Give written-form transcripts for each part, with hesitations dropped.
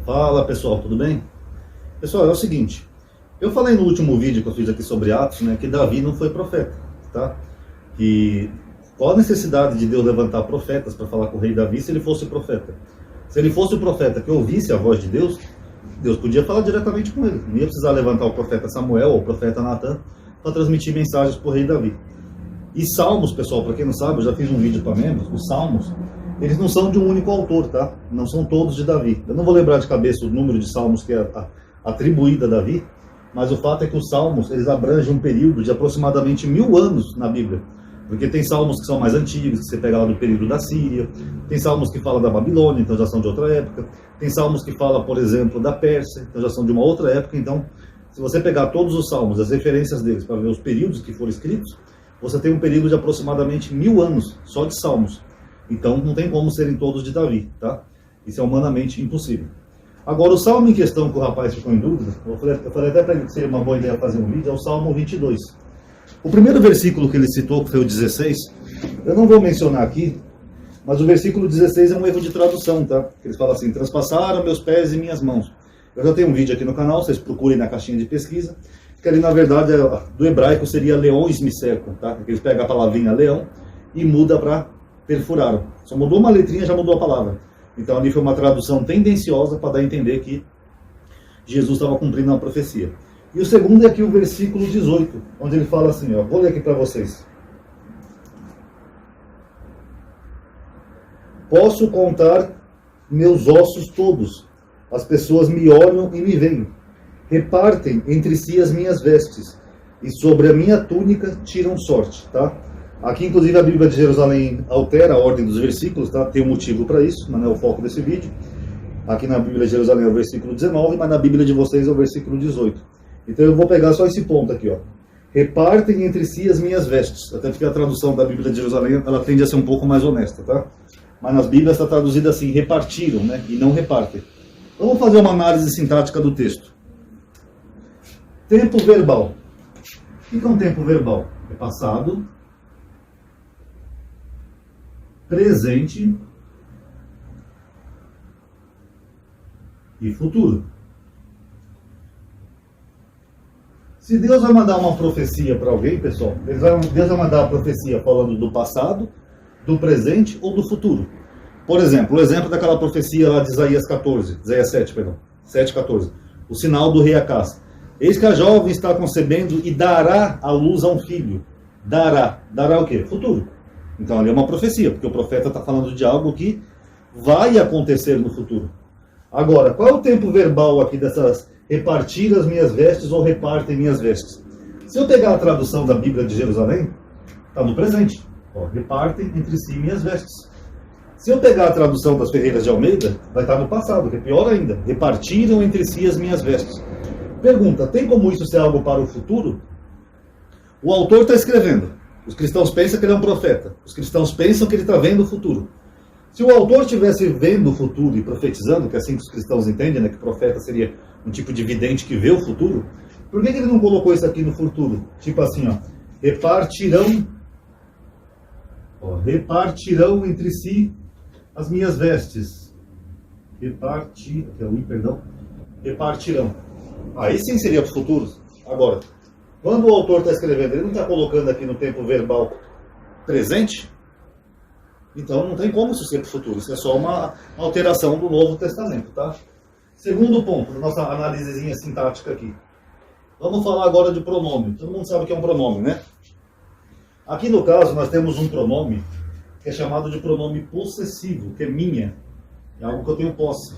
Fala pessoal, tudo bem? Pessoal, é o seguinte, eu falei no último vídeo que eu fiz aqui sobre Atos, né, que Davi não foi profeta, tá? Que qual a necessidade de Deus levantar profetas para falar com o rei Davi se ele fosse profeta? Se ele fosse o profeta que ouvisse a voz de Deus, Deus podia falar diretamente com ele. Não ia precisar levantar o profeta Samuel ou o profeta Natan para transmitir mensagens para o rei Davi. E Salmos, pessoal, para quem não sabe, eu já fiz um vídeo para membros, os Salmos, eles não são de um único autor, tá? Não são todos de Davi. Eu não vou lembrar de cabeça o número de Salmos que é atribuído a Davi, mas o fato é que os Salmos, eles abrangem um período de aproximadamente 1000 anos na Bíblia. Porque tem Salmos que são mais antigos, que você pega lá do período da Síria, tem Salmos que falam da Babilônia, então já são de outra época, tem Salmos que falam, por exemplo, da Pérsia, então já são de uma outra época. Então, se você pegar todos os Salmos, as referências deles, para ver os períodos que foram escritos, você tem um período de aproximadamente 1000 anos, só de Salmos. Então, não tem como serem todos de Davi, tá? Isso é humanamente impossível. Agora, o salmo em questão que o rapaz ficou em dúvida, eu falei até para ele que seria uma boa ideia fazer um vídeo, é o Salmo 22. O primeiro versículo que ele citou, que foi o 16, eu não vou mencionar aqui, mas o versículo 16 é um erro de tradução, tá? Eles falam assim, transpassaram meus pés e minhas mãos. Eu já tenho um vídeo aqui no canal, vocês procurem na caixinha de pesquisa, que ali, na verdade, do hebraico seria leões me cercam, tá? Eles pegam a palavrinha leão e muda para perfuraram. Só mudou uma letrinha, já mudou a palavra. Então ali foi uma tradução tendenciosa para dar a entender que Jesus estava cumprindo a profecia. E o segundo é aqui o versículo 18, onde ele fala assim, ó, vou ler aqui para vocês. Posso contar meus ossos todos. As pessoas me olham e me veem. Repartem entre si as minhas vestes. E sobre a minha túnica tiram sorte, tá? Aqui, inclusive, a Bíblia de Jerusalém altera a ordem dos versículos, tá? Tem um motivo para isso, mas não é o foco desse vídeo. Aqui na Bíblia de Jerusalém é o versículo 19, mas na Bíblia de vocês é o versículo 18. Então eu vou pegar só esse ponto aqui, ó. Repartem entre si as minhas vestes. Até porque a tradução da Bíblia de Jerusalém, ela tende a ser um pouco mais honesta, tá? Mas nas Bíblias está traduzida assim, repartiram, né? E não repartem. Vamos fazer uma análise sintática do texto. Tempo verbal. O que é um tempo verbal? É passado, presente e futuro. Se Deus vai mandar uma profecia para alguém, pessoal, Deus vai mandar a profecia falando do passado, do presente ou do futuro. Por exemplo, o exemplo daquela profecia lá de Isaías 7:14. O sinal do rei Acás. Eis que a jovem está concebendo e dará à luz a um filho. Dará o quê? Futuro. Então ali é uma profecia, porque o profeta está falando de algo que vai acontecer no futuro. Agora, qual é o tempo verbal aqui dessas repartir as minhas vestes ou repartem minhas vestes? Se eu pegar a tradução da Bíblia de Jerusalém, está no presente. Ó, repartem entre si minhas vestes. Se eu pegar a tradução das Ferreiras de Almeida, vai estar no passado, que é pior ainda. Repartiram entre si as minhas vestes. Pergunta, tem como isso ser algo para o futuro? O autor está escrevendo. Os cristãos pensam que ele é um profeta. Os cristãos pensam que ele está vendo o futuro. Se o autor estivesse vendo o futuro e profetizando, que é assim que os cristãos entendem, né, que o profeta seria um tipo de vidente que vê o futuro, por que ele não colocou isso aqui no futuro? Tipo assim, ó, repartirão entre si as minhas vestes. Repartirão. Aí sim seria para os futuros. Agora, quando o autor está escrevendo, ele não está colocando aqui no tempo verbal presente, então não tem como isso ser para o futuro. Isso é só uma alteração do Novo Testamento, tá? Segundo ponto, da nossa análisezinha sintática aqui. Vamos falar agora de pronome. Todo mundo sabe o que é um pronome, né? Aqui no caso nós temos um pronome que é chamado de pronome possessivo, que é minha. É algo que eu tenho posse.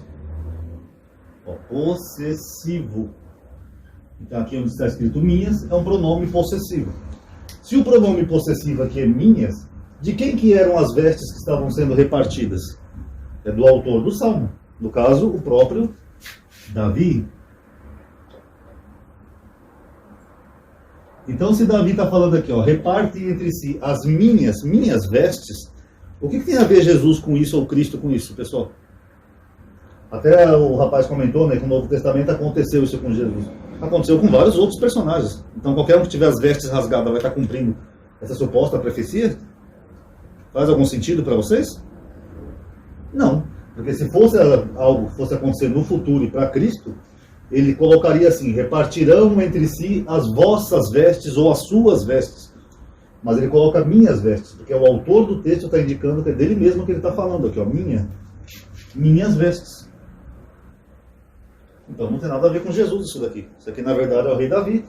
Ó, possessivo. Então aqui onde está escrito minhas, é um pronome possessivo. Se o pronome possessivo aqui é minhas, de quem que eram as vestes que estavam sendo repartidas? É do autor do Salmo. No caso, o próprio Davi. Então se Davi está falando aqui, ó, reparte entre si as minhas vestes, o que tem a ver Jesus com isso ou Cristo com isso, pessoal? Até o rapaz comentou, né, que no Novo Testamento aconteceu isso com Jesus. Aconteceu com vários outros personagens. Então qualquer um que tiver as vestes rasgadas vai estar cumprindo essa suposta profecia? Faz algum sentido para vocês? Não. Porque se fosse algo que fosse acontecer no futuro e para Cristo, ele colocaria assim: repartirão entre si as vossas vestes ou as suas vestes. Mas ele coloca minhas vestes, porque o autor do texto está indicando que é dele mesmo que ele está falando aqui, ó, minhas vestes. Então não tem nada a ver com Jesus isso daqui. Isso aqui na verdade é o rei Davi.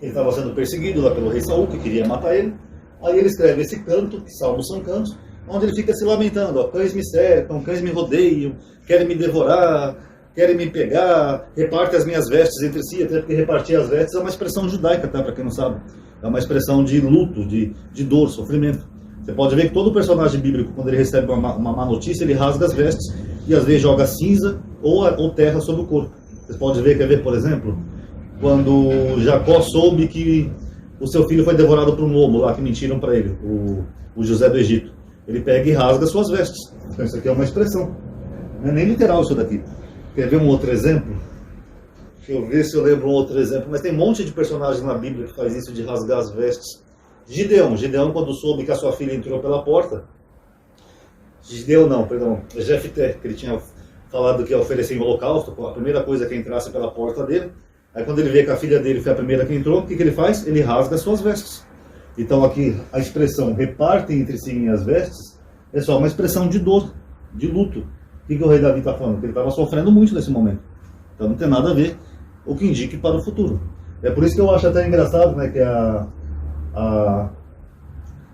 Ele estava sendo perseguido lá pelo rei Saul, que queria matar ele. Aí ele escreve esse canto, que salmos são cantos, onde ele fica se lamentando: ó, cães me cercam, cães me rodeiam, querem me devorar, querem me pegar, reparte as minhas vestes entre si. Até porque repartir as vestes é uma expressão judaica, tá? Para quem não sabe. É uma expressão de luto, de dor, sofrimento. Você pode ver que todo personagem bíblico, quando ele recebe uma má notícia, ele rasga as vestes e às vezes joga cinza ou terra sobre o corpo. Você pode ver, quer ver, por exemplo, quando Jacó soube que o seu filho foi devorado por um lobo lá, que mentiram para ele, o José do Egito. Ele pega e rasga suas vestes. Então isso aqui é uma expressão. Não é nem literal isso daqui. Quer ver um outro exemplo? Deixa eu ver se eu lembro um outro exemplo. Mas tem um monte de personagens na Bíblia que faz isso de rasgar as vestes. Gideão, quando soube que a sua filha entrou pela porta. Jefté, que ele tinha falado que ia oferecer em holocausto, a primeira coisa que entrasse pela porta dele. Aí quando ele vê que a filha dele foi a primeira que entrou, o que ele faz? Ele rasga as suas vestes. Então aqui a expressão repartem entre si as vestes é só uma expressão de dor, de luto. O que o rei Davi está falando? Que ele estava sofrendo muito nesse momento. Então não tem nada a ver o que indique para o futuro. É por isso que eu acho até engraçado, né, que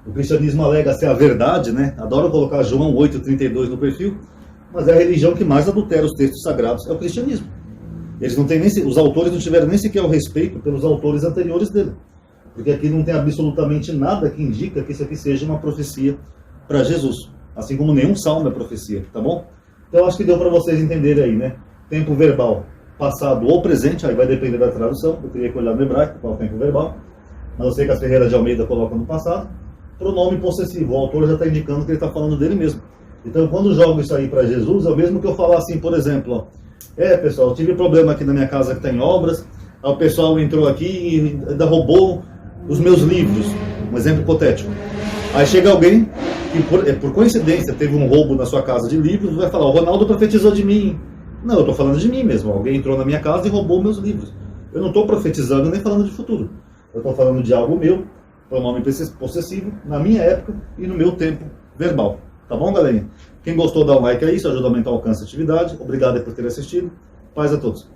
o cristianismo alega ser a verdade, né? Adoro colocar João 8,32 no perfil, mas é a religião que mais adultera os textos sagrados, é o cristianismo. Eles não têm nem, os autores não tiveram nem sequer o respeito pelos autores anteriores dele. Porque aqui não tem absolutamente nada que indica que isso aqui seja uma profecia para Jesus. Assim como nenhum salmo é profecia, tá bom? Então acho que deu para vocês entenderem aí, né? Tempo verbal, passado ou presente, aí vai depender da tradução. Eu teria que olhar no hebraico qual é o tempo verbal. Mas eu sei que a Ferreira de Almeida coloca no passado. Pronome possessivo, o autor já está indicando que ele está falando dele mesmo. Então quando eu jogo isso aí para Jesus, é o mesmo que eu falar assim, por exemplo, ó, pessoal, eu tive problema aqui na minha casa que está em obras, aí o pessoal entrou aqui e ainda roubou os meus livros, um exemplo hipotético. Aí chega alguém que por coincidência teve um roubo na sua casa de livros, vai falar: o Ronaldo profetizou de mim. Não, eu estou falando de mim mesmo. Alguém entrou na minha casa e roubou meus livros. Eu não estou profetizando nem falando de futuro. Eu estou falando de algo meu, pronome possessivo, na minha época e no meu tempo verbal. Tá bom, galerinha? Quem gostou, dá um like aí, isso ajuda a aumentar o alcance da atividade. Obrigado por ter assistido. Paz a todos.